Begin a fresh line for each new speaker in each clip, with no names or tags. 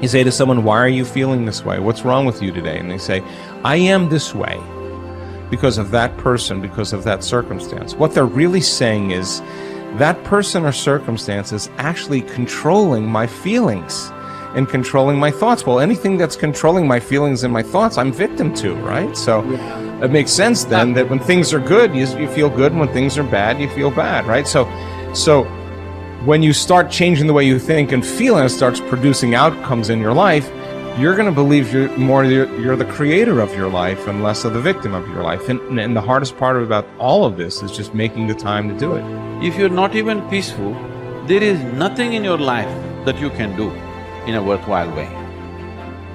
You say to someone, why are you feeling this way? What's wrong with you today? And they say, I am this way because of that person, because of that circumstance. What they're really saying is, that person or circumstance is actually controlling my feelings and controlling my thoughts. Well, anything that's controlling my feelings and my thoughts, I'm victim to, right? So it makes sense then that when things are good, you feel good, and when things are bad, you feel bad, right? So when you start changing the way you think and feel, and it starts producing outcomes in your life, you're going to believe you're the creator of your life and less of the victim of your life. And the hardest part about all of this is just making the time to do it.
If you're not even peaceful, there is nothing in your life that you can do in a worthwhile way.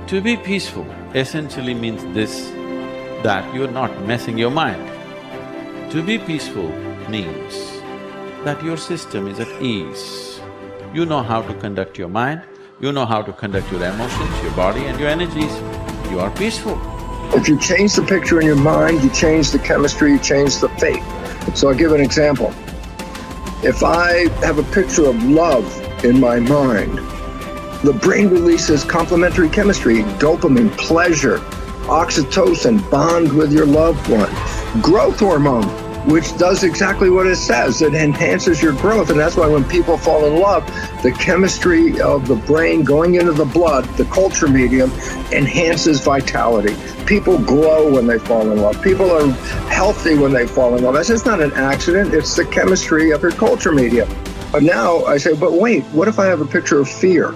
To be peaceful essentially means this, that you're not messing your mind. To be peaceful means that your system is at ease. You know how to conduct your mind, you know how to conduct your emotions, your body and your energies. You are peaceful.
If you change the picture in your mind, you change the chemistry, you change the fate. So I'll give an example. If I have a picture of love in my mind, the brain releases complementary chemistry, dopamine, pleasure, oxytocin, bond with your loved one, growth hormone, which does exactly what it says. It enhances your growth, and that's why when people fall in love, the chemistry of the brain going into the blood, the culture medium, enhances vitality. People glow when they fall in love. People are healthy when they fall in love. That's just not an accident, it's the chemistry of your culture medium. But now I say, but wait, what if I have a picture of fear?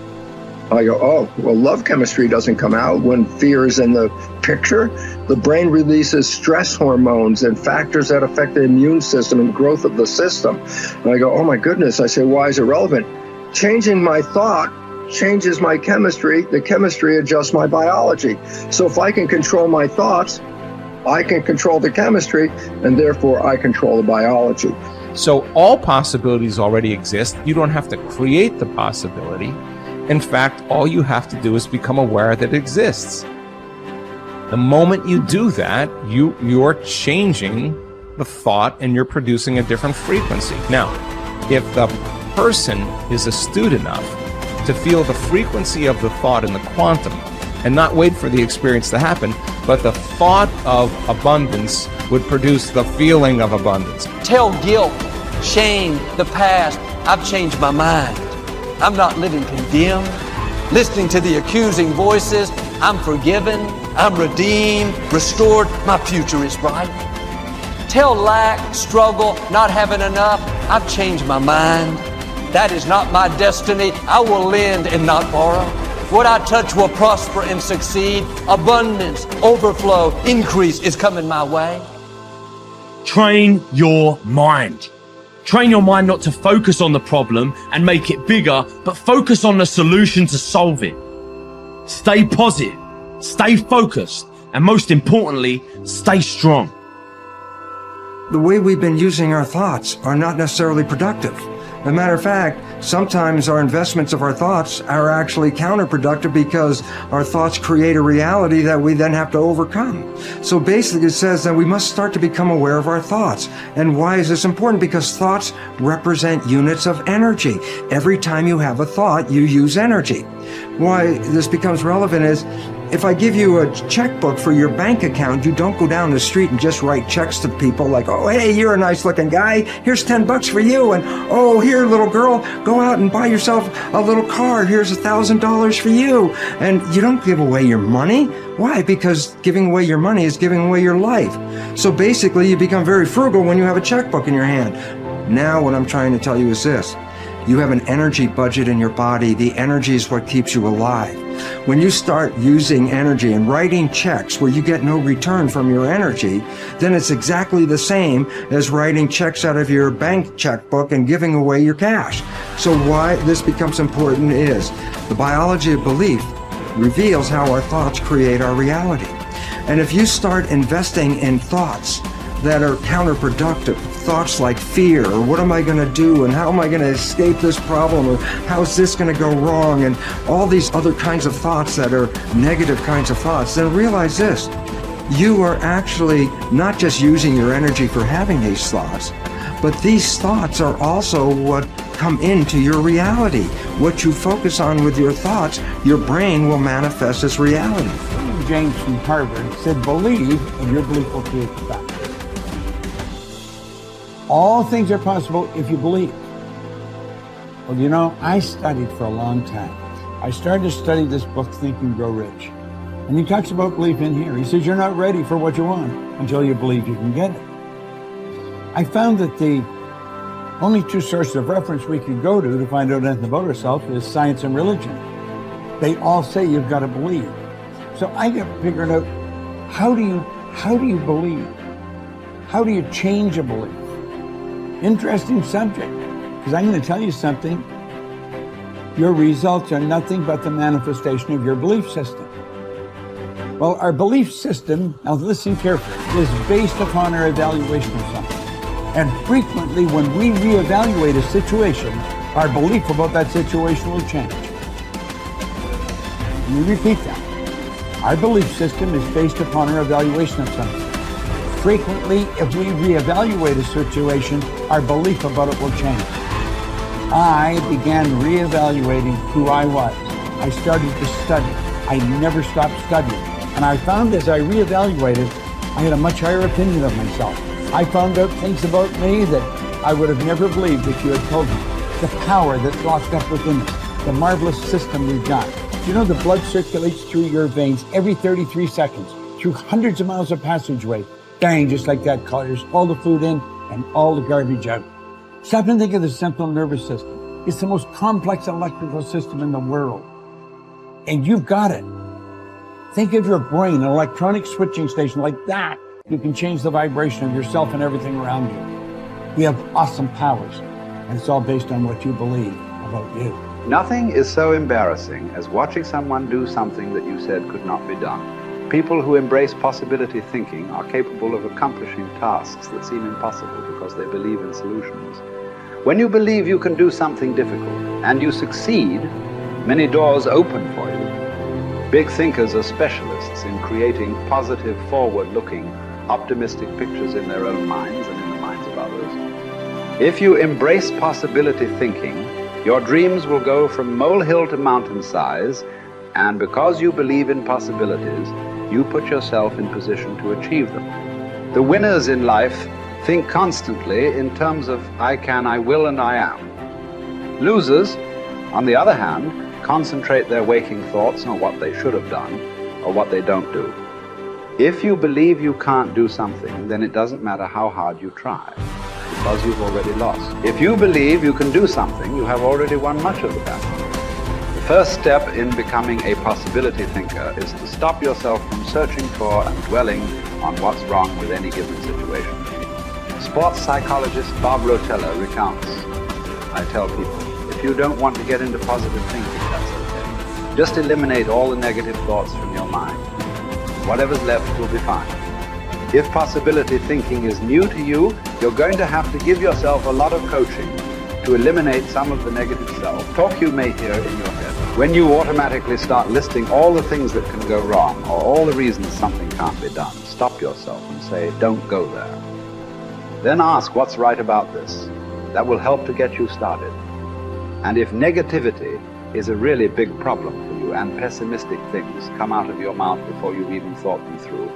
I go, oh, well, love chemistry doesn't come out when fear is in the picture. The brain releases stress hormones and factors that affect the immune system and growth of the system. And I go, oh my goodness. I say, why is it relevant? Changing my thought changes my chemistry. The chemistry adjusts my biology. So if I can control my thoughts, I can control the chemistry, and therefore I control the biology.
So all possibilities already exist. You don't have to create the possibility. In fact, all you have to do is become aware that it exists. The moment you do that, you're changing the thought and you're producing a different frequency. Now, if the person is astute enough to feel the frequency of the thought in the quantum and not wait for the experience to happen, but the thought of abundance would produce the feeling of abundance.
Tell guilt, shame, the past, I've changed my mind. I'm not living condemned. Listening to the accusing voices, I'm forgiven, I'm redeemed, restored, my future is bright. Tell lack, struggle, not having enough, I've changed my mind. That is not my destiny. I will lend and not borrow. What I touch will prosper and succeed. Abundance, overflow, increase is coming my way.
Train your mind. Train your mind not to focus on the problem and make it bigger, but focus on the solution to solve it. Stay positive, stay focused, and most importantly, stay strong.
The way we've been using our thoughts are not necessarily productive. As a matter of fact, sometimes our investments of our thoughts are actually counterproductive because our thoughts create a reality that we then have to overcome. So basically it says that we must start to become aware of our thoughts. And why is this important? Because thoughts represent units of energy. Every time you have a thought, you use energy. Why this becomes relevant is, if I give you a checkbook for your bank account, you don't go down the street and just write checks to people like, oh, hey, you're a nice looking guy. Here's $10 for you. And, oh, here, little girl, go out and buy yourself a little car. Here's $1,000 for you. And you don't give away your money. Why? Because giving away your money is giving away your life. So basically, you become very frugal when you have a checkbook in your hand. Now, what I'm trying to tell you is this. You have an energy budget in your body. The energy is what keeps you alive. When you start using energy and writing checks where you get no return from your energy, then it's exactly the same as writing checks out of your bank checkbook and giving away your cash. So why this becomes important is the biology of belief reveals how our thoughts create our reality. And if you start investing in thoughts that are counterproductive, thoughts like fear, or what am I going to do, and how am I going to escape this problem, or how's this going to go wrong, and all these other kinds of thoughts that are negative kinds of thoughts, then realize this. You are actually not just using your energy for having these thoughts, but these thoughts are also what come into your reality. What you focus on with your thoughts, your brain will manifest as reality.
James from Harvard said, believe and your belief will create the fact. All things are possible if you believe. Well, you know, I studied for a long time. I started to study this book, Think and Grow Rich. And he talks about belief in here. He says, you're not ready for what you want until you believe you can get it. I found that the only two sources of reference we could go to find out anything about ourselves is science and religion. They all say you've got to believe. So I got figuring out, how do you believe? How do you change a belief? Interesting subject, because I'm going to tell you something. Your results are nothing but the manifestation of your belief system. Well, our belief system, now listen carefully, is based upon our evaluation of something. And frequently when we reevaluate a situation, our belief about that situation will change. Let me repeat that. Our belief system is based upon our evaluation of something. Frequently, if we reevaluate a situation, our belief about it will change. I began reevaluating who I was. I started to study. I never stopped studying. And I found as I reevaluated, I had a much higher opinion of myself. I found out things about me that I would have never believed if you had told me. The power that's locked up within us, the marvelous system we've got. You know, the blood circulates through your veins every 33 seconds, through hundreds of miles of passageway. Bang, just like that, clears all the food in and all the garbage out. Stop and think of the central nervous system. It's the most complex electrical system in the world. And you've got it. Think of your brain, an electronic switching station like that. You can change the vibration of yourself and everything around you. You have awesome powers, and it's all based on what you believe about you.
Nothing is so embarrassing as watching someone do something that you said could not be done. People who embrace possibility thinking are capable of accomplishing tasks that seem impossible because they believe in solutions. When you believe you can do something difficult and you succeed, many doors open for you. Big thinkers are specialists in creating positive, forward-looking, optimistic pictures in their own minds and in the minds of others. If you embrace possibility thinking, your dreams will go from molehill to mountain size, and because you believe in possibilities, you put yourself in position to achieve them. The winners in life think constantly in terms of I can, I will, and I am. Losers, on the other hand, concentrate their waking thoughts on what they should have done or what they don't do. If you believe you can't do something, then it doesn't matter how hard you try, because you've already lost. If you believe you can do something, you have already won much of the battle. The first step in becoming a possibility thinker is to stop yourself from searching for and dwelling on what's wrong with any given situation. Sports psychologist Bob Rotella recounts, I tell people, if you don't want to get into positive thinking, that's okay. Just eliminate all the negative thoughts from your mind. Whatever's left will be fine. If possibility thinking is new to you, you're going to have to give yourself a lot of coaching to eliminate some of the negative self-talk you may hear in your head. When you automatically start listing all the things that can go wrong or all the reasons something can't be done, stop yourself and say, don't go there. Then ask what's right about this. That will help to get you started. And if negativity is a really big problem for you and pessimistic things come out of your mouth before you've even thought them through,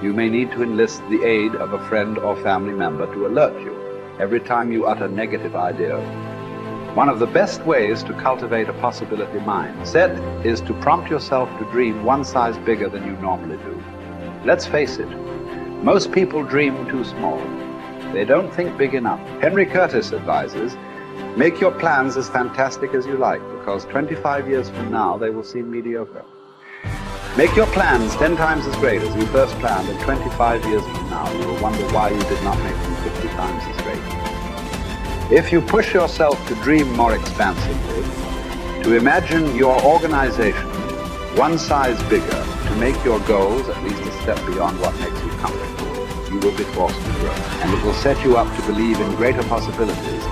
you may need to enlist the aid of a friend or family member to alert you every time you utter negative ideas. One of the best ways to cultivate a possibility mindset is to prompt yourself to dream one size bigger than you normally do. Let's face it, most people dream too small. They don't think big enough. Henry Curtis advises, make your plans as fantastic as you like, because 25 years from now they will seem mediocre. Make your plans 10 times as great as you first planned, and 25 years from now you will wonder why you did not make them 50 times as great. If you push yourself to dream more expansively, to imagine your organization one size bigger, to make your goals at least a step beyond what makes you comfortable, you will be forced to grow. And it will set you up to believe in greater possibilities.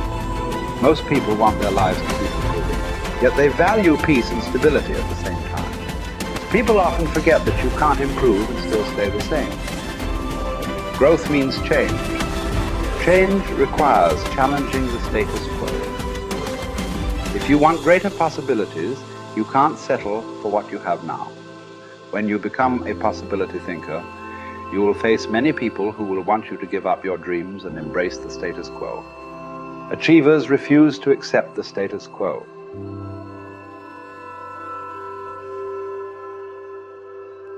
Most people want their lives to be fulfilling, yet they value peace and stability at the same time. People often forget that you can't improve and still stay the same. Growth means change. Change requires challenging the status quo. If you want greater possibilities, you can't settle for what you have now. When you become a possibility thinker, you will face many people who will want you to give up your dreams and embrace the status quo. Achievers refuse to accept the status quo.